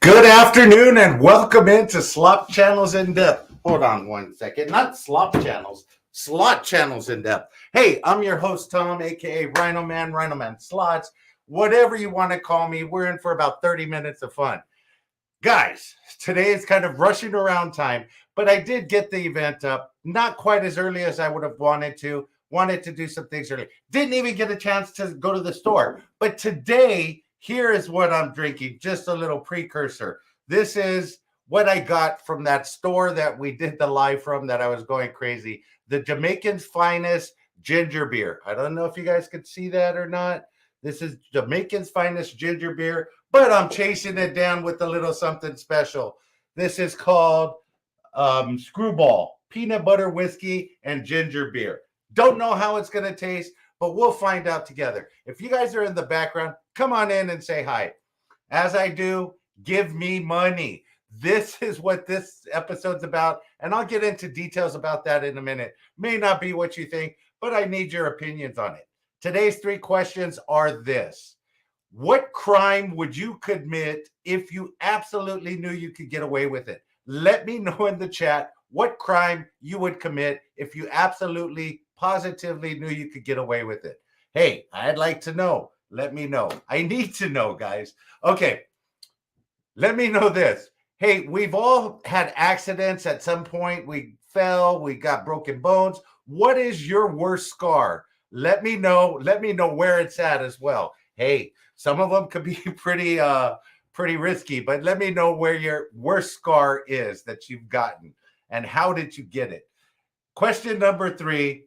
Good afternoon and welcome into Slop Channels in Depth. Hold on one second. Not Slop Channels, Slot Channels in Depth. Hey, I'm your host, Tom, aka RhinoMan Slots. Whatever you want to call me, we're in for about 30 minutes of fun. Guys, today is kind of rushing around time, but I did get the event up. Not quite as early as I would have wanted to. Wanted to do some things early. Didn't even get a chance to go to the store. But today, here is what I'm drinking. Just a little precursor. This is what I got from that store that we did the live from that I was going crazy. The Jamaican's Finest Ginger Beer. I don't know if you guys could see that or not. This is Jamaican's Finest Ginger Beer, but I'm chasing it down with a little something special. This is called Screwball, peanut butter whiskey and ginger beer. Don't know how it's going to taste, but we'll find out together. If you guys are in the background, come on in and say hi. As I do, give me money. This is what this episode's about, and I'll get into details about that in a minute. May not be what you think, but I need your opinions on it. Today's 3 questions are this. What crime would you commit if you absolutely knew you could get away with it? Let me know in the chat what crime you would commit if you absolutely, positively knew you could get away with it. Hey, I'd like to know. Let me know. I need to know, guys. Okay, let me know this. Hey, we've all had accidents at some point. We fell, we got broken bones. What is your worst scar? Let me know. Let me know where it's at as well. Hey, some of them could be pretty risky, but let me know where your worst scar is that you've gotten and how did you get it? Question number 3,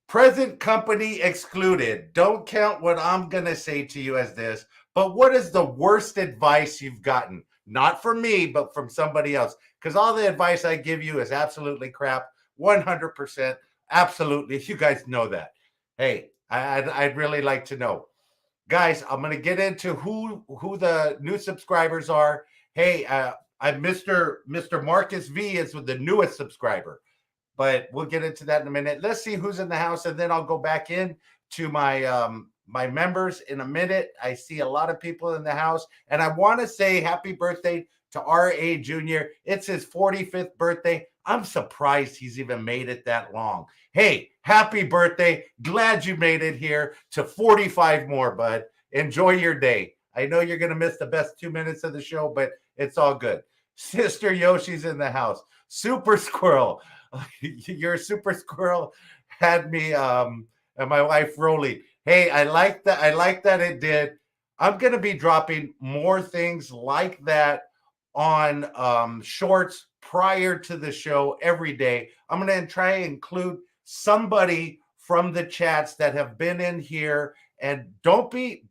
present company excluded. Don't count what I'm going to say to you as this, but what is the worst advice you've gotten? Not from me, but from somebody else, because all the advice I give you is absolutely crap, 100%, absolutely. You guys know that. Hey, I'd really like to know. Guys, I'm going to get into who the new subscribers are. Hey, I'm Mr. Marcus V is with the newest subscriber, but we'll get into that in a minute. Let's see who's in the house, and then I'll go back in to my my members in a minute. I see a lot of people in the house, and I want to say happy birthday to R.A. Jr. It's his 45th birthday. I'm surprised he's even made it that long. Hey, happy birthday. Glad you made it here to 45 more, bud. Enjoy your day. I know you're going to miss the best 2 minutes of the show, but it's all good. Sister Yoshi's in the house. Super Squirrel. Your Super Squirrel had me and my wife rolling. Hey, I like that. I like that it did. I'm going to be dropping more things like that on shorts prior to the show every day. I'm going to try and include somebody from the chats that have been in here, and don't be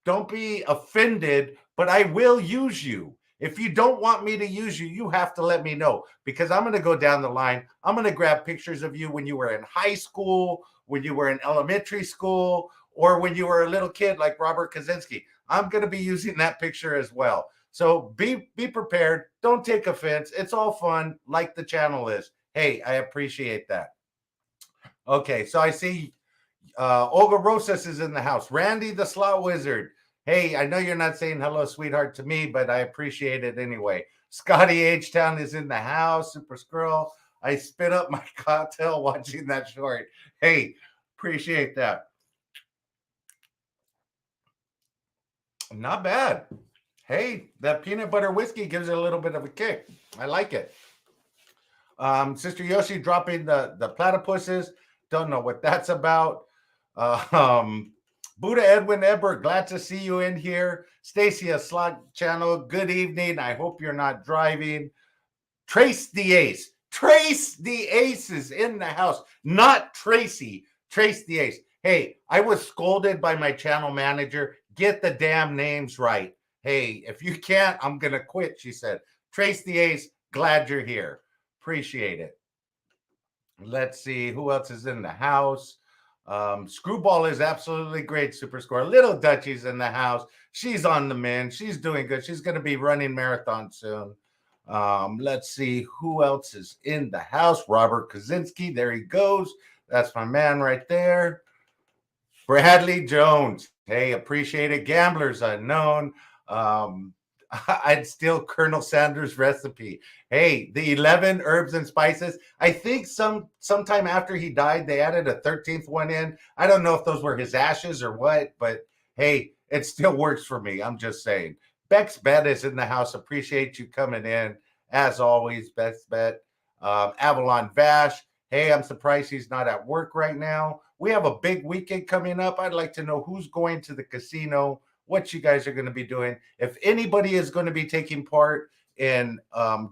offended, but I will use you. If you don't want me to use you, you have to let me know, because I'm going to go down the line. I'm going to grab pictures of you when you were in high school, when you were in elementary school, or when you were a little kid like Robert Kaczynski. I'm going to be using that picture as well. So be prepared. Don't take offense. It's all fun, like the channel is. Hey, I appreciate that. Okay, so I see Olga Rosas is in the house. Randy the Slot Wizard. Hey, I know you're not saying hello, sweetheart, to me, but I appreciate it anyway. Scotty H-Town is in the house. Super Squirrel. I spit up my cocktail watching that short. Hey, appreciate that. Not bad. Hey, that peanut butter whiskey gives it a little bit of a kick. I like it. Sister Yoshi dropping the platypuses. Don't know what that's about. Buddha Edwin Ebert, glad to see you in here. Stacy, a Slot Channel, good evening. I hope you're not driving. Trace the Ace. Trace the Ace is in the house. Not Tracy. Trace the Ace. Hey, I was scolded by my channel manager. Get the damn names right. Hey, if you can't, I'm going to quit, she said. Trace the Ace, glad you're here. Appreciate it. Let's see who else is in the house. Screwball is absolutely great, Super Score. Little Dutchie's in the house. She's on the mend. She's doing good. She's going to be running marathon soon. Let's see who else is in the house. Robert Kaczynski. There he goes. That's my man right there. Bradley Jones. Hey, appreciate it. Gamblers Unknown. I'd steal Colonel Sanders' recipe. Hey, the 11 herbs and spices. I think sometime after he died, they added a 13th one in. I don't know if those were his ashes or what, but hey, it still works for me. I'm just saying. Beck's Bet is in the house. Appreciate you coming in. As always, Beck's Bet. Avalon Vash. Hey, I'm surprised he's not at work right now. We have a big weekend coming up. I'd like to know who's going to the casino, what you guys are going to be doing. If anybody is going to be taking part in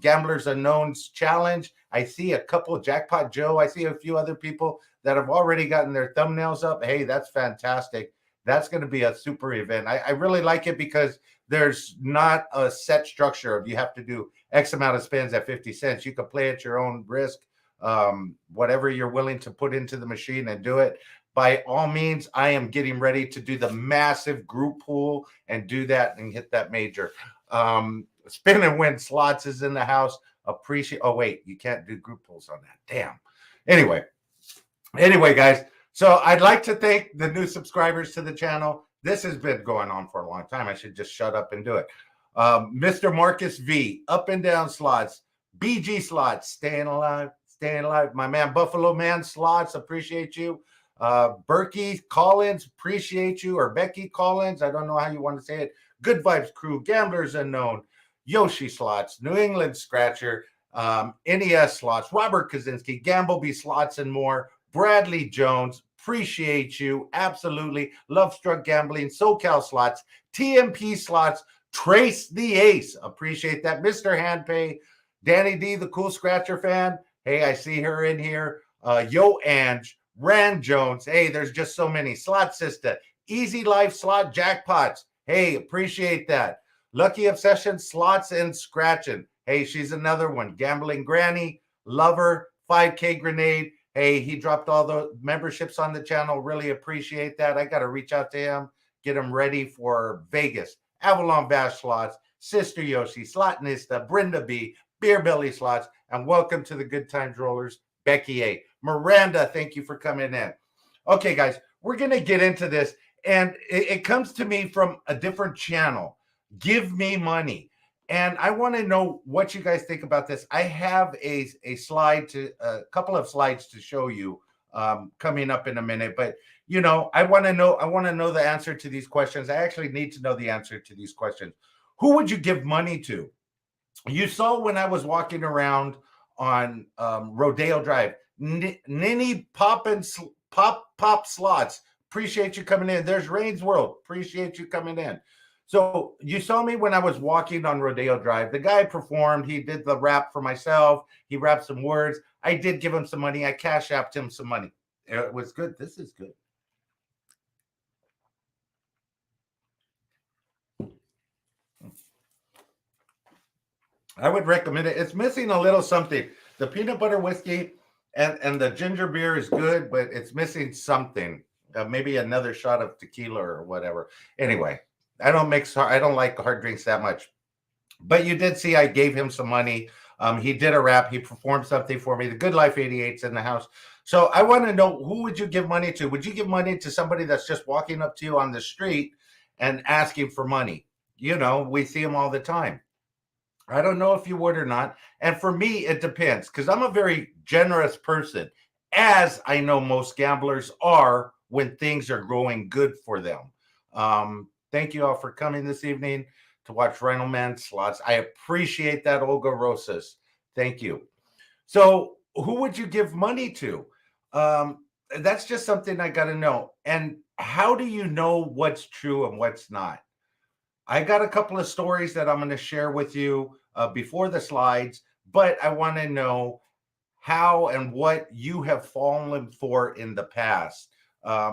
Gamblers Unknown's challenge, I see a couple, Jackpot Joe. I see a few other people that have already gotten their thumbnails up. Hey, that's fantastic. That's going to be a super event. I really like it because there's not a set structure of you have to do X amount of spins at 50 cents. You can play at your own risk, whatever you're willing to put into the machine and do it. By all means, I am getting ready to do the massive group pool and do that and hit that major. Spin and Win Slots is in the house. Appreciate. Oh, wait, you can't do group pools on that. Damn. Anyway, guys. So I'd like to thank the new subscribers to the channel. This has been going on for a long time. I should just shut up and do it. Mr. Marcus V, Up and Down Slots, BG Slots, staying alive. My man, Buffalo Man Slots, appreciate you. Berkey Collins, appreciate you. Or Becky Collins, I don't know how you want to say it. Good Vibes Crew, Gamblers Unknown, Yoshi Slots, New England Scratcher, NES Slots, Robert Kaczynski, Gambleby Slots, and more. Bradley Jones, appreciate you. Absolutely. Love Struck Gambling, SoCal Slots, TMP Slots, Trace the Ace. Appreciate that. Mr. Handpay, Danny D, the Cool Scratcher fan. Hey, I see her in here. Yo Ange, Rand Jones. Hey, there's just so many. Slot Sister, Easy Life Slot Jackpots. Hey, appreciate that. Lucky Obsession Slots and Scratching. Hey, she's another one. Gambling Granny, Lover, 5K Grenade. Hey, he dropped all the memberships on the channel. Really appreciate that. I got to reach out to him, get him ready for Vegas. Avalon Bash Slots, Sister Yoshi, Slotnista, Brenda B, Beer Belly Slots, and welcome to the Good Times Rollers, Becky A. Miranda, thank you for coming in. Okay, guys, we're going to get into this, and it comes to me from a different channel. Give Me Money. And I want to know what you guys think about this. I have a couple of slides to show you coming up in a minute. But you know, I want to know the answer to these questions. I actually need to know the answer to these questions. Who would you give money to? You saw when I was walking around on Rodeo Drive, Ninny Pop Slots. Appreciate you coming in. There's Rain's World. Appreciate you coming in. So you saw me when I was walking on Rodeo Drive. The guy performed. He did the rap for myself. He rapped some words. I did give him some money. I cash apped him some money. It was good. This is good. I would recommend it. It's missing a little something. The peanut butter whiskey and the ginger beer is good, but it's missing something. Maybe another shot of tequila or whatever. Anyway. I don't like hard drinks that much, but you did see I gave him some money. He did a rap. He performed something for me. The Good Life 88's in the house. So I want to know, who would you give money to? Would you give money to somebody that's just walking up to you on the street and asking for money? You know, we see them all the time. I don't know if you would or not. And for me, it depends, because I'm a very generous person, as I know most gamblers are when things are going good for them. Thank you all for coming this evening to watch RhinoMan Slots. I appreciate that, Olga Rosas. Thank you. So who would you give money to? That's just something I got to know. And how do you know what's true and what's not? I got a couple of stories that I'm going to share with you before the slides, but I want to know how and what you have fallen for in the past.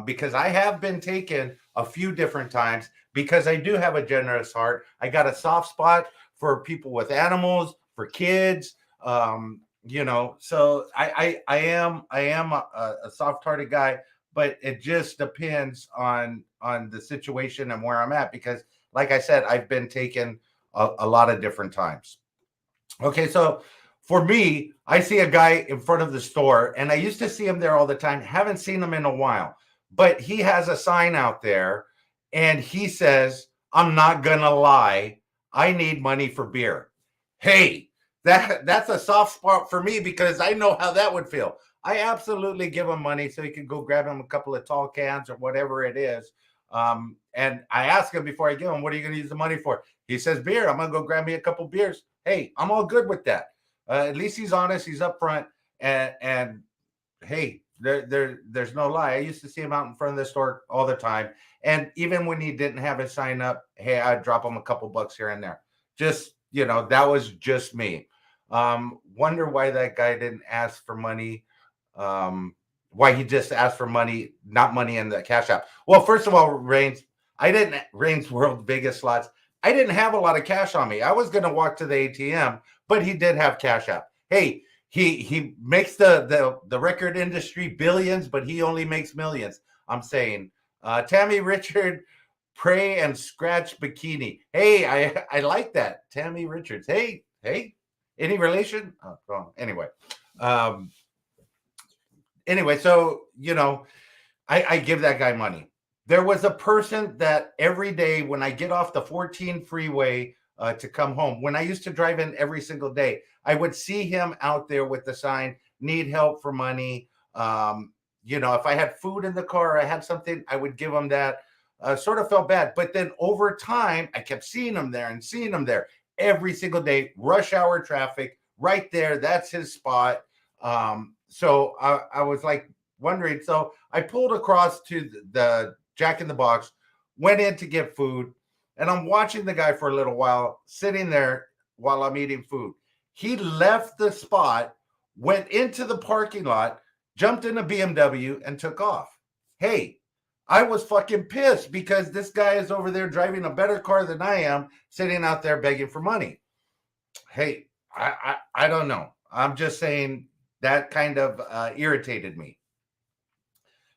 Because I have been taken a few different times, because I do have a generous heart. I got a soft spot for people with animals, for kids, you know, so I am a soft-hearted guy, but it just depends on the situation and where I'm at, because like I said, I've been taken a lot of different times. Okay, so for me, I see a guy in front of the store, and I used to see him there all the time. Haven't seen him in a while, but he has a sign out there, and he says, "I'm not gonna lie, I need money for beer. Hey, that's a soft spot for me because I know how that would feel. I absolutely give him money so he can go grab him a couple of tall cans or whatever it is. And I ask him before I give him, what are you going to use the money for? He says, beer. I'm going to go grab me a couple beers. Hey, I'm all good with that. At least he's honest. He's upfront. And hey, there's no lie. I used to see him out in front of the store all the time. And even when he didn't have his sign up, hey, I'd drop him a couple bucks here and there. Just, that was just me. Wonder why that guy didn't ask for money. Why he just asked for money, not money in the Cash App. Well, first of all, Rain's World Biggest Slots. I didn't have a lot of cash on me. I was going to walk to the ATM, but he did have Cash App. Hey, he makes the record industry billions, but he only makes millions. I'm saying, Tammy Richard, Pray and Scratch Bikini. Hey, I like that. Tammy Richards. Hey, any relation? Oh, wrong. Anyway, so I give that guy money. There was a person that every day when I get off the 14 freeway to come home, when I used to drive in every single day, I would see him out there with the sign, need help for money. If I had food in the car, I had something, I would give him that. Sort of felt bad. But then over time, I kept seeing him there every single day. Rush hour traffic right there. That's his spot. So I was like wondering. So I pulled across to the Jack in the Box, went in to get food, and I'm watching the guy for a little while, sitting there while I'm eating food. He left the spot, went into the parking lot, jumped in a BMW, and took off. Hey, I was fucking pissed because this guy is over there driving a better car than I am, sitting out there begging for money. Hey, I don't know. I'm just saying that kind of irritated me.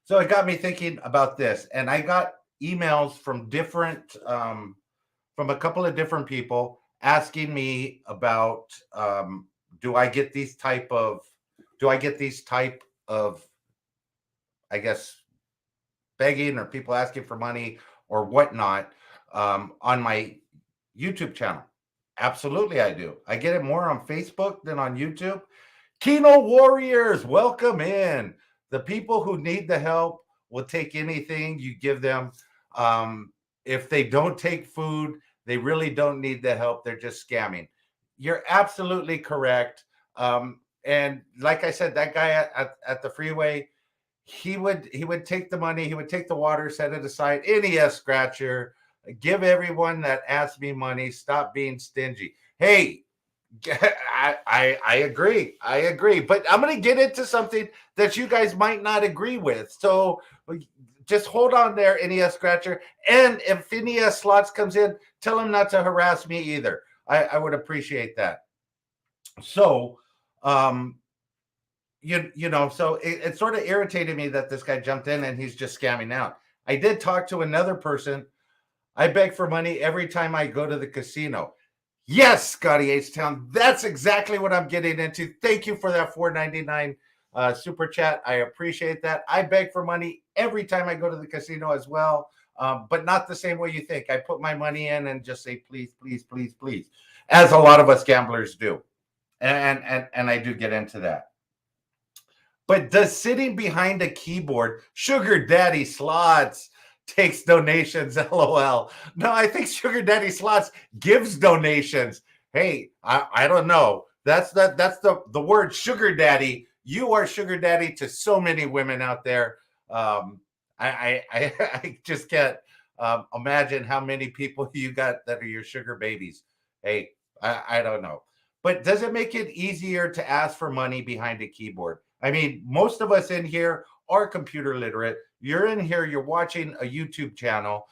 So it got me thinking about this, and I got emails from from a couple of different people asking me about do I get these type of, I guess, begging or people asking for money or whatnot on my YouTube channel. Absolutely, I do. I get it more on Facebook than on YouTube. Kino Warriors, welcome in. The people who need the help will take anything you give them. If they don't take food, they really don't need the help. They're just scamming. You're absolutely correct. And like I said, that guy at the freeway, he would take the money, he would take the water, set it aside. NES Scratcher, give everyone that asks me money, stop being stingy. Hey, I agree. But I'm going to get into something that you guys might not agree with. So just hold on there, NES Scratcher. And if NES Slots comes in, tell him not to harass me either. I would appreciate that. So, so it sort of irritated me that this guy jumped in and he's just scamming out. I did talk to another person. I beg for money every time I go to the casino. Yes, Scotty H-Town, that's exactly what I'm getting into. Thank you for that $4.99 super chat. I appreciate that. I beg for money every time I go to the casino as well, but not the same way you think. I put my money in and just say, please, please, please, please, as a lot of us gamblers do. And I do get into that. But does sitting behind a keyboard, Sugar Daddy Slots takes donations, LOL. No, I think Sugar Daddy Slots gives donations. Hey, I don't know. That's the word Sugar Daddy. You are Sugar Daddy to so many women out there. I just can't imagine how many people you got that are your sugar babies. Hey, I don't know. But does it make it easier to ask for money behind a keyboard? I mean, most of us in here are computer literate. You're in here, you're watching a YouTube channel.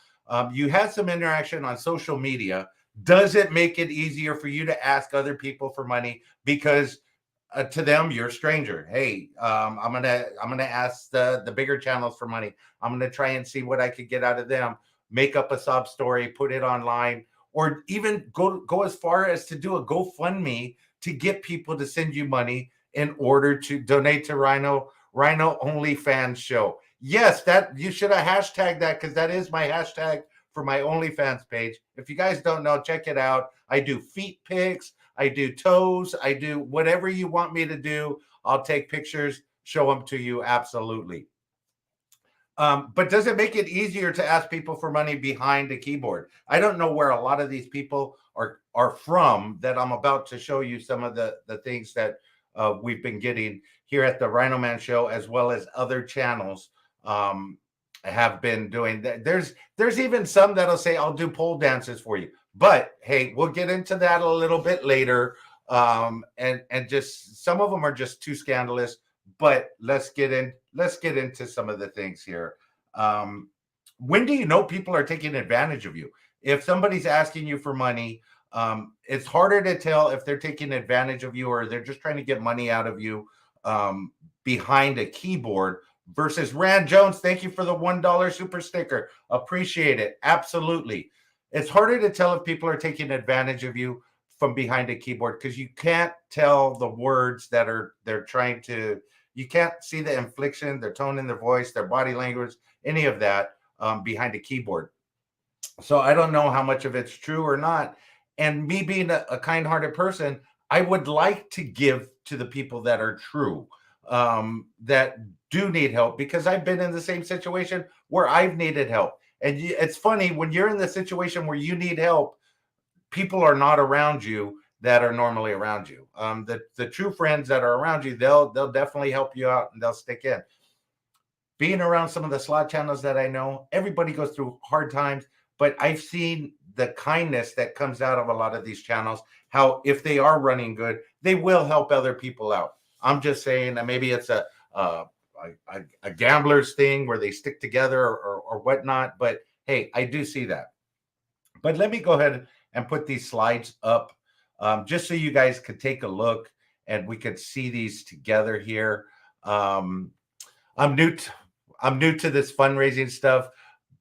You had some interaction on social media. Does it make it easier for you to ask other people for money? Because to them, you're a stranger. Hey, I'm gonna ask the bigger channels for money. I'm gonna try and see what I could get out of them. Make up a sob story, put it online, or even go as far as to do a GoFundMe to get people to send you money in order to donate to Rhino OnlyFans show. Yes, that you should have hashtagged that because that is my hashtag for my OnlyFans page. If you guys don't know, check it out. I do feet pics, I do toes, I do whatever you want me to do. I'll take pictures, show them to you. Absolutely. But does it make it easier to ask people for money behind a keyboard? I don't know where a lot of these people are from that I'm about to show you some of the things that we've been getting here at the RhinoMan Show, as well as other channels have been doing. There's even some that'll say, I'll do pole dances for you. But hey, we'll get into that a little bit later. And just some of them are just too scandalous. But let's get into some of the things here. When do you know people are taking advantage of you? If somebody's asking you for money, it's harder to tell if they're taking advantage of you or they're just trying to get money out of you behind a keyboard versus Rand Jones. Thank you for the $1 super sticker. Appreciate it. Absolutely. It's harder to tell if people are taking advantage of you from behind a keyboard because you can't tell the words that they're trying to. You can't see the inflection, their tone in their voice, their body language, any of that behind a keyboard. So I don't know how much of it's true or not. And me being a kind-hearted person, I would like to give to the people that are true, that do need help, because I've been in the same situation where I've needed help. And it's funny, when you're in the situation where you need help, people are not around you that are normally around you. The true friends that are around you, they'll definitely help you out and they'll stick in. Being around some of the slot channels that I know, everybody goes through hard times, but I've seen the kindness that comes out of a lot of these channels, how if they are running good, they will help other people out. I'm just saying that maybe it's a gambler's thing where they stick together or whatnot, but hey, I do see that. But let me go ahead and put these slides up just so you guys could take a look and we could see these together here. I'm new to this fundraising stuff,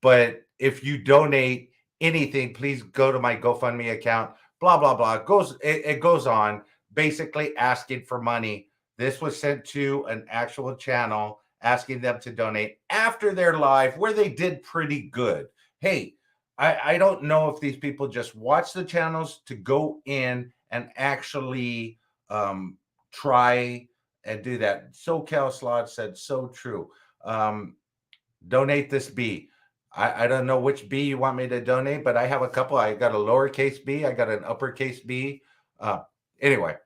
but if you donate anything, please go to my GoFundMe account. Blah blah blah. It goes on, basically asking for money. This was sent to an actual channel asking them to donate after their live where they did pretty good. Hey, I don't know if these people just watch the channels to go in and actually try and do that. SoCal Slot said, so true. Donate this B. I don't know which B you want me to donate, but I have a couple. I got a lowercase b. I got an uppercase b. Anyway,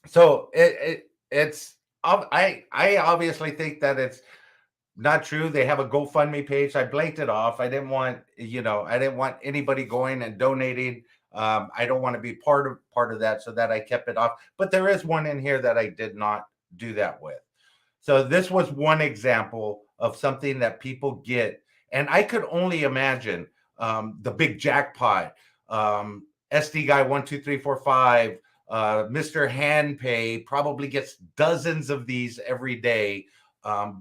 so it's I obviously think that it's not true. They have a GoFundMe page. I blanked it off. I didn't want anybody going and donating. I don't want to be part of that, so that I kept it off. But there is one in here that I did not do that with. So this was one example of something that people get. And I could only imagine the big jackpot, SD guy 12345, Mr. Handpay probably gets dozens of these every day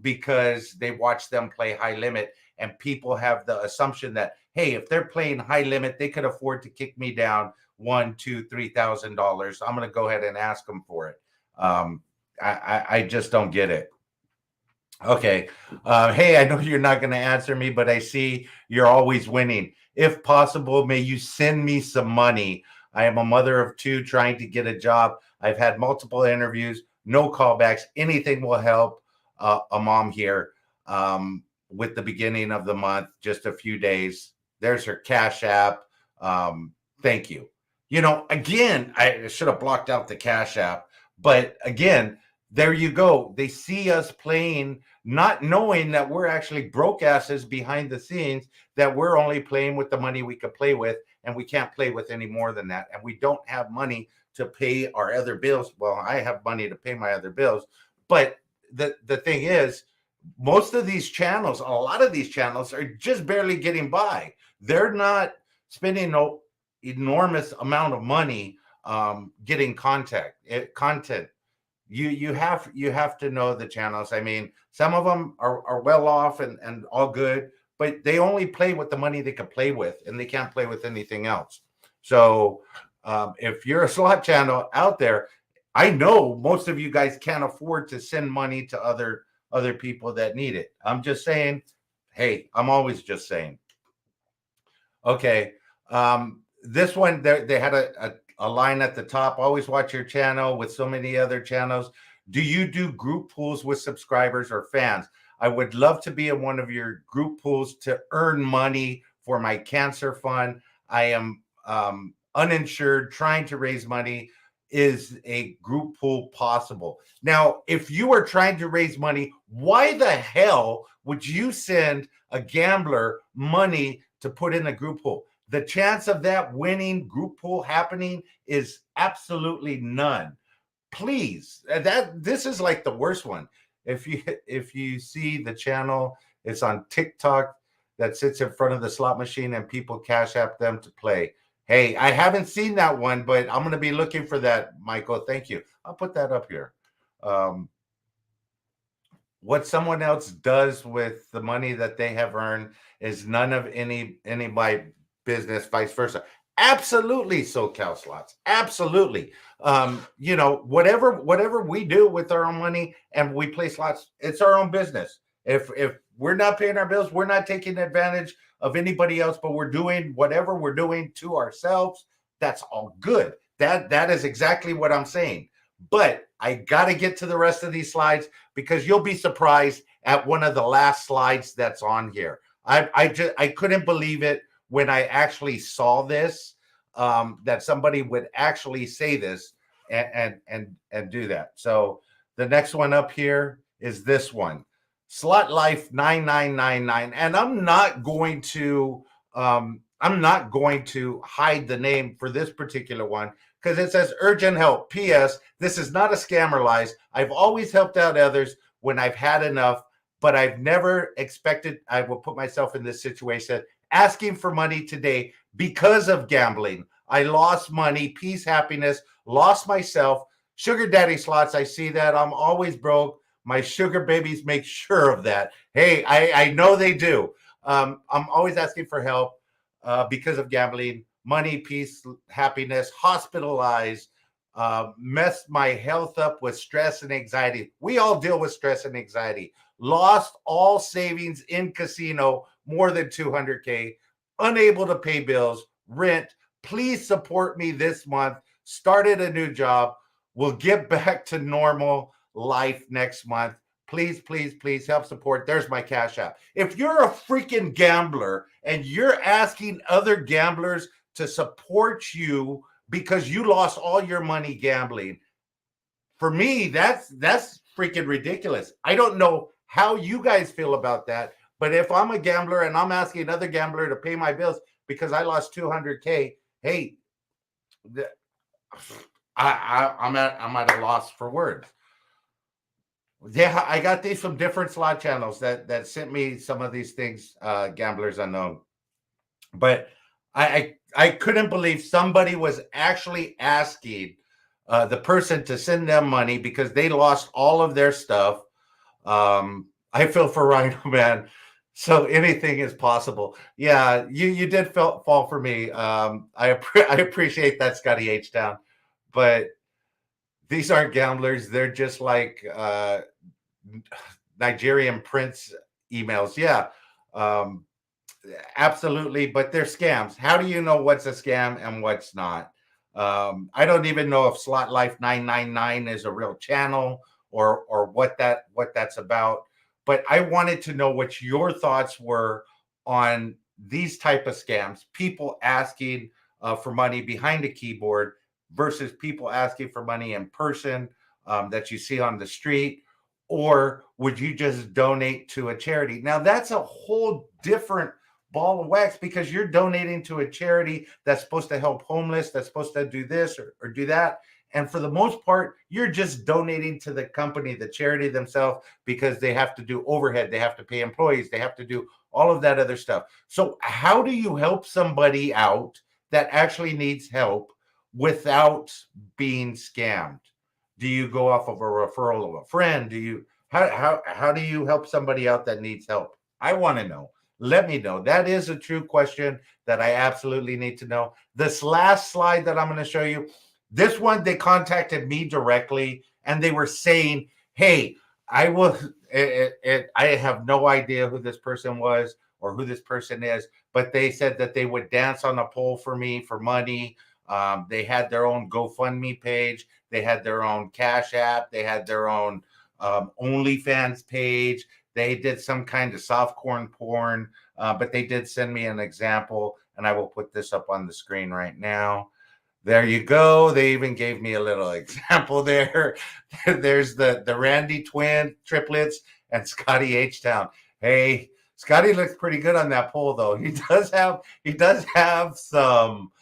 because they watch them play high limit, and people have the assumption that, hey, if they're playing high limit, they could afford to kick me down $1,000, $2,000, $3,000. I'm going to go ahead and ask them for it. I just don't get it. Okay. Hey, I know you're not going to answer me, but I see you're always winning. If possible, may you send me some money. I am a mother of two trying to get a job. I've had multiple interviews, no callbacks. Anything will help a mom here with the beginning of the month, just a few days. There's her Cash App. Thank you. Again, I should have blocked out the Cash App, but again, there you go. They see us playing, not knowing that we're actually broke asses behind the scenes, that we're only playing with the money we could play with, and we can't play with any more than that. And we don't have money to pay our other bills. Well, I have money to pay my other bills. But the thing is, most of these channels, a lot of these channels are just barely getting by. They're not spending no enormous amount of money getting content. You have to know the channels. I mean, some of them are well off and all good, but they only play with the money they can play with, and they can't play with anything else. So if you're a slot channel out there, I know most of you guys can't afford to send money to other people that need it. I'm just saying, hey, I'm always just saying. Okay. This one, they had a line at the top. Always watch your channel with so many other channels. Do you do group pools with subscribers or fans? I would love to be in one of your group pools to earn money for my cancer fund. I am uninsured, trying to raise money. Is a group pool possible? Now, if you are trying to raise money, why the hell would you send a gambler money to put in a group pool? The chance of that winning group pool happening is absolutely none. Please, this is like the worst one. If you see the channel, it's on TikTok that sits in front of the slot machine and people cash app them to play. Hey, I haven't seen that one, but I'm going to be looking for that, Michael. Thank you. I'll put that up here. What someone else does with the money that they have earned is none of any my business, vice versa. Absolutely, SoCal Slots. Absolutely. Whatever we do with our own money and we play slots, it's our own business. If we're not paying our bills, we're not taking advantage of anybody else, but we're doing whatever we're doing to ourselves. That's all good. That is exactly what I'm saying. But I got to get to the rest of these slides because you'll be surprised at one of the last slides that's on here. I couldn't believe it when I actually saw this, that somebody would actually say this and do that. So the next one up here is this one, Slot Life 9999, and I'm not going to hide the name for this particular one because it says urgent help. P.S. This is not a scam or lies. I've always helped out others when I've had enough, but I've never expected I will put myself in this situation asking for money today because of gambling. I lost money, peace, happiness, lost myself. Sugar daddy slots, I see that. I'm always broke. My sugar babies make sure of that. Hey, I know they do. I'm always asking for help because of gambling. Money, peace, happiness, hospitalized, messed my health up with stress and anxiety. We all deal with stress and anxiety. Lost all savings in casino, more than 200K, unable to pay bills, rent. Please support me this month. Started a new job. We'll get back to normal life next month. Please, please, please help support. There's my cash app. If you're a freaking gambler and you're asking other gamblers to support you because you lost all your money gambling, for me, that's freaking ridiculous. I don't know how you guys feel about that, but if I'm a gambler and I'm asking another gambler to pay my bills because I lost 200K, hey, I'm at a loss for words. Yeah, I got these from different slot channels that sent me some of these things, Gamblers Unknown. But I couldn't believe somebody was actually asking the person to send them money because they lost all of their stuff. I feel for RhinoMan. So anything is possible. Yeah, you did fall for me. I appreciate that, Scotty H Town. But these aren't gamblers. They're just like Nigerian prince emails. Yeah, absolutely. But they're scams. How do you know what's a scam and what's not? I don't even know if Slot Life 999 is a real channel or what that's about. But I wanted to know what your thoughts were on these type of scams. People asking for money behind a keyboard versus people asking for money in person that you see on the street, or would you just donate to a charity? Now that's a whole different ball of wax because you're donating to a charity that's supposed to help homeless, that's supposed to do this or do that. And for the most part, you're just donating to the company, the charity themselves, because they have to do overhead, they have to pay employees, they have to do all of that other stuff. So how do you help somebody out that actually needs help without being scammed? Do you go off of a referral of a friend? Do you how do you help somebody out that needs help? I want to know. Let me know. That is a true question that I absolutely need to know. This last slide that I'm going to show you, this one, they contacted me directly and they were saying, hey, I have no idea who this person was or who this person is, but they said that they would dance on a pole for me for money. They had their own GoFundMe page. They had their own Cash App. They had their own OnlyFans page. They did some kind of softcore porn, but they did send me an example, and I will put this up on the screen right now. There you go. They even gave me a little example there. There's the Randy twin triplets and Scotty H Town. Hey, Scotty looks pretty good on that pole, though. He does have some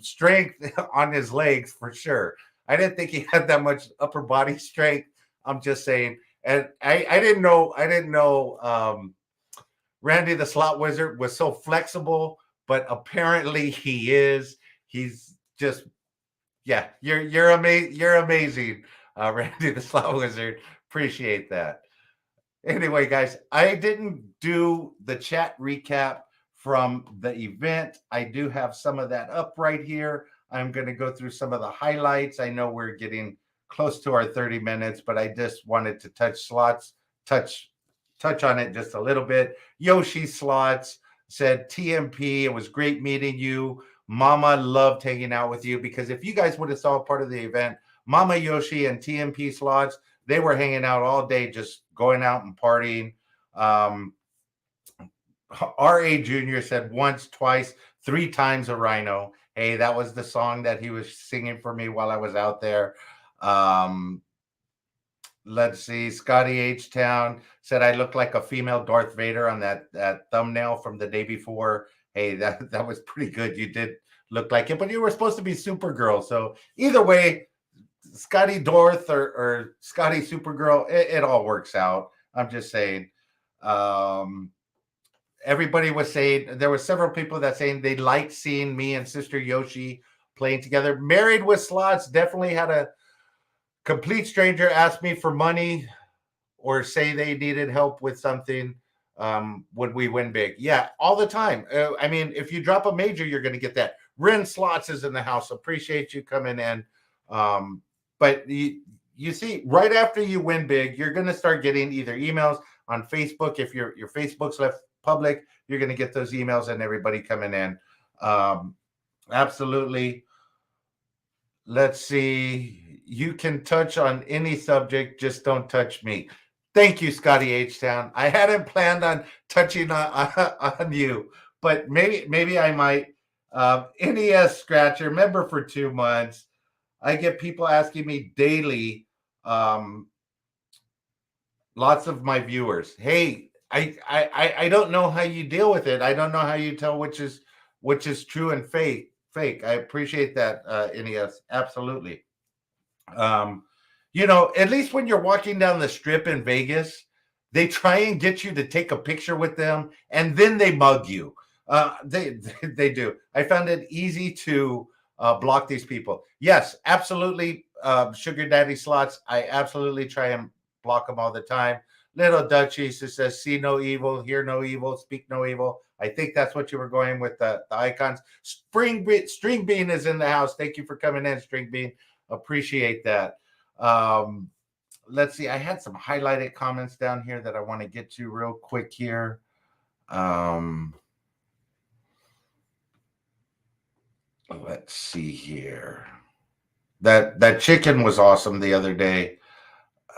strength on his legs for sure. I didn't think he had that much upper body strength. I'm just saying. And I didn't know Randy the Slot Wizard was so flexible, but apparently he is. He's just, yeah, you're amazing, Randy the Slot Wizard. Appreciate that. Anyway, guys, I didn't do the chat recap from the event. I do have some of that up right here. I'm going to go through some of the highlights. I know we're getting close to our 30 minutes, but I just wanted to touch on it just a little bit. Yoshi Slots said, TMP, it was great meeting you. Mama loved hanging out with you, because if you guys would have saw part of the event, Mama Yoshi and TMP Slots, they were hanging out all day, just going out and partying. R.A. Jr. said once, twice, 3 times a Rhino. Hey, that was the song that he was singing for me while I was out there. Let's see. Scotty H Town said I look like a female Darth Vader on that thumbnail from the day before. Hey, that was pretty good. You did look like it, but you were supposed to be Supergirl. So either way, Scotty Dorth or Scotty Supergirl, it all works out. I'm just saying. Everybody was saying, there were several people that saying they liked seeing me and Sister Yoshi playing together. Married with Slots definitely had a complete stranger ask me for money or say they needed help with something when we win big. Yeah, all the time. I mean, if you drop a major, you're going to get that. Ren Slots is in the house. Appreciate you coming in. But you see, right after you win big, you're going to start getting either emails on Facebook. If your Facebook's left public, you're going to get those emails and everybody coming in. Absolutely. Let's see. You can touch on any subject, just don't touch me. Thank you, Scotty H Town. I hadn't planned on touching on you, but maybe I might. NES Scratcher, member for 2 months. I get people asking me daily. Lots of my viewers, hey, I don't know how you deal with it. I don't know how you tell which is true and fake. I appreciate that, NES. Absolutely. At least when you're walking down the strip in Vegas, they try and get you to take a picture with them, and then they mug you. They do. I found it easy to block these people. Yes, absolutely. Sugar Daddy Slots, I absolutely try and block them all the time. Little Duchies, it says, see no evil, hear no evil, speak no evil. I think that's what you were going with the icons. String Bean is in the house. Thank you for coming in, String Bean. Appreciate that. Let's see. I had some highlighted comments down here that I want to get to real quick here. Let's see here. That chicken was awesome the other day.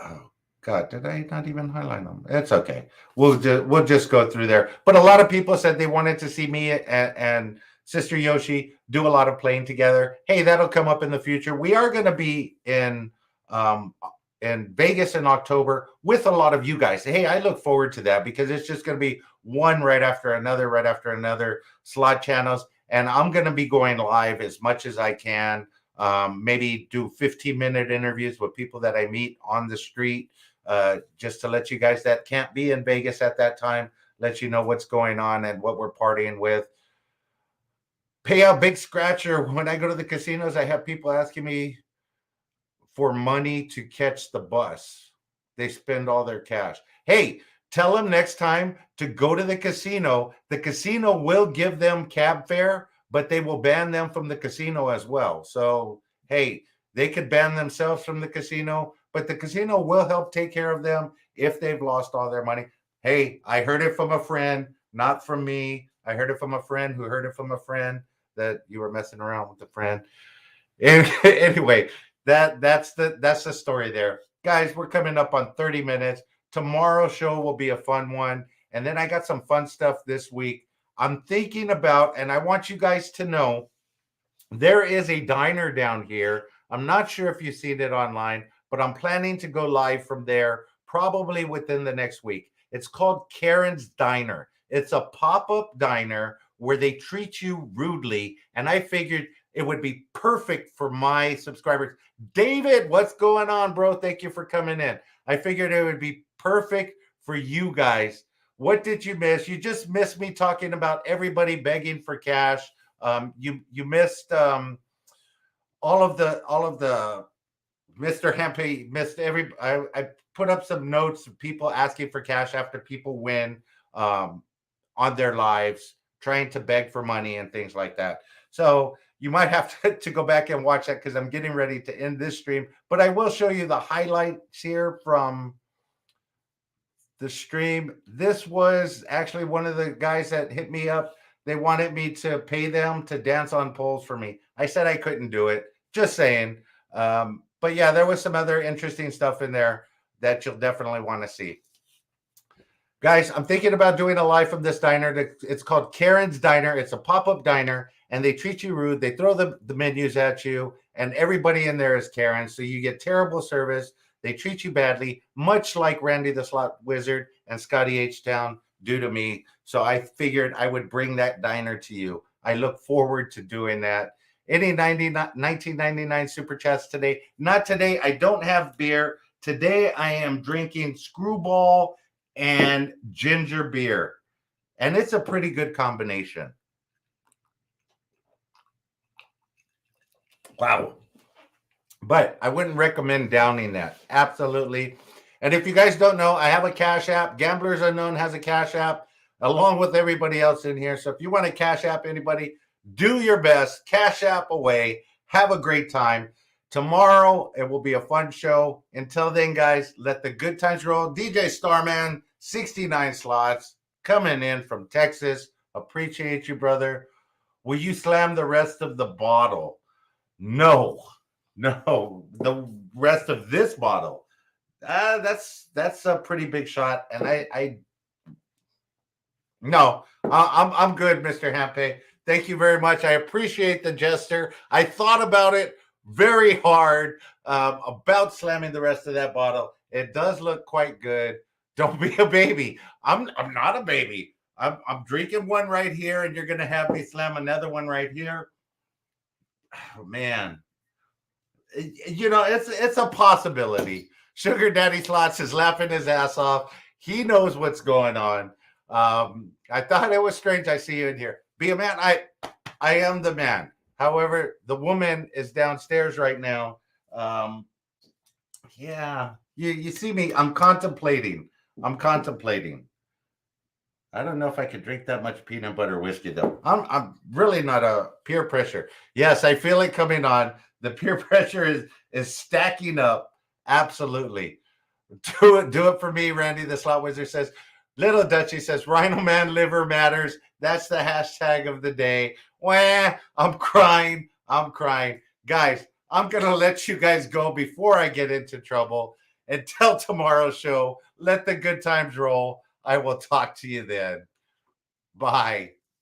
Oh God, did I not even highlight them? It's okay. We'll just go through there. But a lot of people said they wanted to see me and Sister Yoshi do a lot of playing together. Hey, that'll come up in the future. We are going to be in Vegas in October with a lot of you guys. Hey, I look forward to that, because it's just going to be one right after another slot channels. And I'm going to be going live as much as I can. Maybe do 15-minute interviews with people that I meet on the street, just to let you guys that can't be in Vegas at that time, let you know what's going on and what we're partying with. Pay out Big Scratcher. When I go to the casinos, I have people asking me for money to catch the bus. They spend all their cash. Hey, tell them next time to go to the casino. The casino will give them cab fare, but they will ban them from the casino as well. So, hey, they could ban themselves from the casino, but the casino will help take care of them if they've lost all their money. Hey, I heard it from a friend. not from me. I heard it from a friend who heard it from a friend that you were messing around with a friend. Anyway, that's the story there. Guys, we're coming up on 30 minutes. Tomorrow's show will be a fun one. And then I got some fun stuff this week. I'm thinking about, and I want you guys to know, there is a diner down here. I'm not sure if you've seen it online, but I'm planning to go live from there probably within the next week. It's called Karen's Diner. It's a pop-up diner where they treat you rudely. And I figured it would be perfect for my subscribers. David, what's going on, bro? Thank you for coming in. I figured it would be perfect for you guys. What did you miss? You just missed me talking about everybody begging for cash. You missed all of the Mr. Hempy missed I put up some notes of people asking for cash after people win on their lives, trying to beg for money and things like that. So you might have to go back and watch that because I'm getting ready to end this stream. But I will show you the highlights here from the stream. This was actually one of the guys that hit me up. They wanted me to pay them to dance on poles for me. I said I couldn't do it. Just saying. But yeah, there was some other interesting stuff in there that you'll definitely want to see. Guys, I'm thinking about doing a live from this diner. It's called Karen's Diner. It's a pop-up diner, and they treat you rude. They throw the menus at you, and everybody in there is Karen. So you get terrible service. They treat you badly, much like Randy the Slot Wizard and Scotty H-Town do to me. So I figured I would bring that diner to you. I look forward to doing that. Any 1999 super chats today? Not today. I don't have beer. Today I am drinking Screwball and ginger beer. And it's a pretty good combination. Wow. But I wouldn't recommend downing that. Absolutely. And if you guys don't know, I have a Cash App. Gamblers Unknown has a Cash App along with everybody else in here. So if you want to Cash App anybody, do your best. Cash App away. Have a great time. Tomorrow, it will be a fun show. Until then, guys, let the good times roll. DJ Starman, 69 slots, coming in from Texas. Appreciate you, brother. Will you slam the rest of the bottle? No, the rest of this bottle. That's a pretty big shot, and I'm good, Mr. Hampe. Thank you very much. I appreciate the gesture. I thought about it very hard about slamming the rest of that bottle. It does look quite good. Don't be a baby. I'm not a baby. I'm drinking one right here, and you're gonna have me slam another one right here. Oh, man. You know, it's a possibility. Sugar Daddy Slots is laughing his ass off. He knows what's going on. I thought it was strange. I see you in here. Be a man. I am the man. However, the woman is downstairs right now. Yeah, you see me. I'm contemplating. I don't know if I could drink that much peanut butter whiskey though. I'm really not a peer pressure. Yes, I feel it coming on. The peer pressure is stacking up. Absolutely. Do it for me, Randy the Slot Wizard says. Little Dutchie says, RhinoMan liver matters. That's the hashtag of the day. Wah, I'm crying. Guys, I'm going to let you guys go before I get into trouble. Until tomorrow's show, let the good times roll. I will talk to you then. Bye.